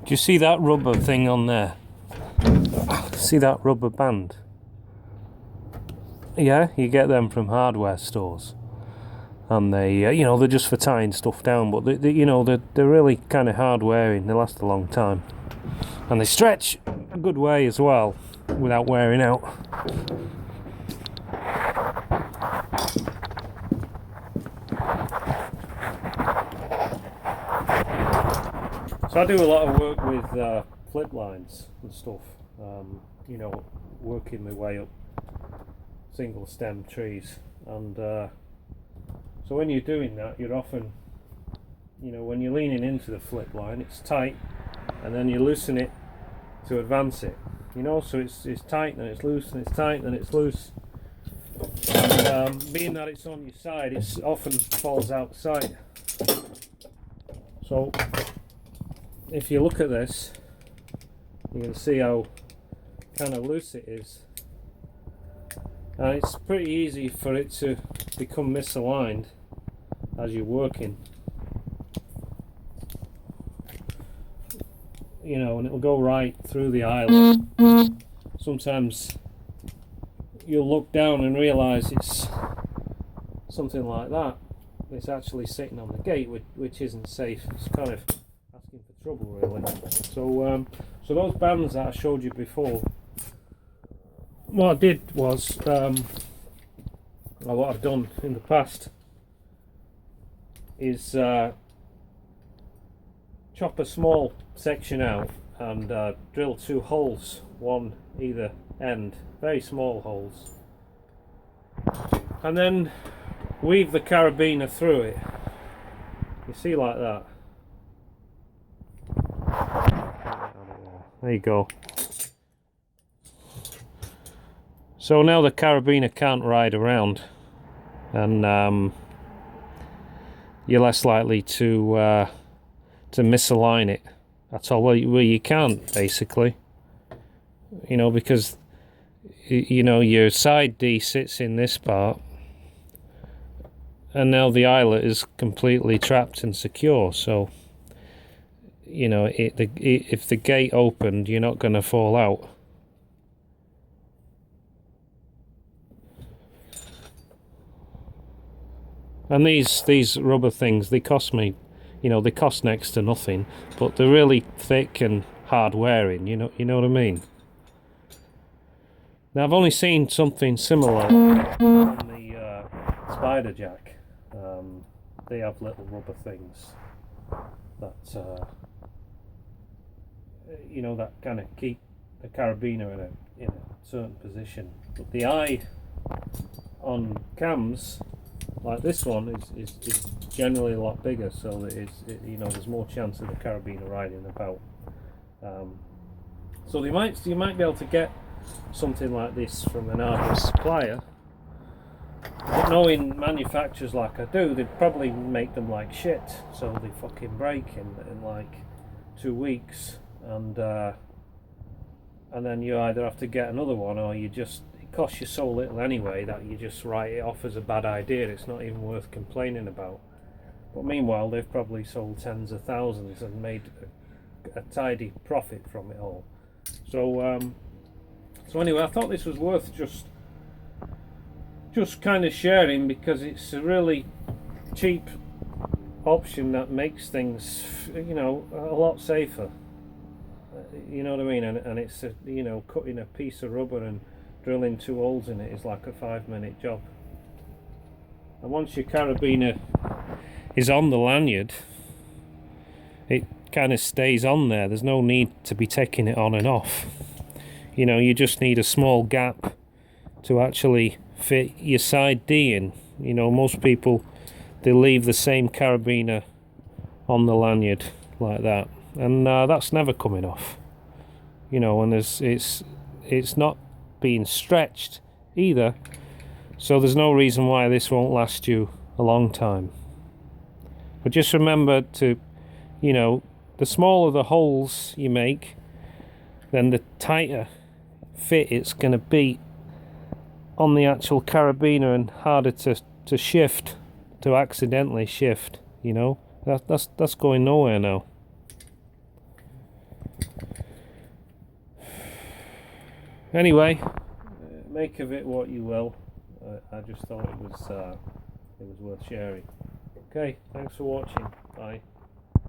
Do you see that rubber thing on there? See that rubber band? Yeah, you get them from hardware stores, and they, they're just for tying stuff down. But they're really kind of hard wearing. They last a long time, and they stretch a good way as well without wearing out. So I do a lot of work with flip lines and stuff. Working my way up single stem trees, and so when you're doing that, you're often, when you're leaning into the flip line, it's tight, and then you loosen it to advance it. So it's tight, then it's loose, and it's tight, then it's loose. And being that it's on your side, it often falls outside. So if you look at this, you can see how kind of loose it is, and it's pretty easy for it to become misaligned as you're working, and it'll go right through the eyelet. Sometimes you'll look down and realise it's something like that. It's actually sitting on the gate, which isn't safe. It's kind of asking for trouble, really. So those bands that I showed you before, what I did was, what I've done in the past is chop a small section out and drill 2 holes, one either end, very small holes, and then weave the carabiner through it. You see, like that. There you go. So now the carabiner can't ride around, and you're less likely to misalign it at all. Well, you can't, basically, because your side D sits in this part, and now the eyelet is completely trapped and secure. So if the gate opened, you're not going to fall out. And these rubber things, they cost me, they cost next to nothing, but they're really thick and hard wearing. You know what I mean. Now I've only seen something similar on the Spider Jack. They have little rubber things that that kind of keep the carabiner in a certain position. But the eye on cams like this one is generally a lot bigger, so that there's more chance of the carabiner riding about. So you might be able to get something like this from an hardware supplier, but knowing manufacturers like I do, they'd probably make them like shit, so they fucking break in like 2 weeks, and then you either have to get another one, or it costs you so little anyway that you just write it off as a bad idea. It's not even worth complaining about. But meanwhile, they've probably sold tens of thousands and made a tidy profit from it all. So anyway, I thought this was worth just kind of sharing, because it's a really cheap option that makes things a lot safer. You know what I mean? And it's cutting a piece of rubber and drilling 2 holes in it is like a 5-minute job. And once your carabiner is on the lanyard, it kind of stays on there. There's no need to be taking it on and off. You just need a small gap to actually fit your side D in. Most people, they leave the same carabiner on the lanyard like that, and that's never coming off. And it's not being stretched either, so there's no reason why this won't last you a long time. But just remember to, the smaller the holes you make, then the tighter fit it's going to be on the actual carabiner, and harder to shift, to accidentally shift. That's going nowhere now. Anyway, make of it what you will. I just thought it was worth sharing. Okay, thanks for watching. Bye.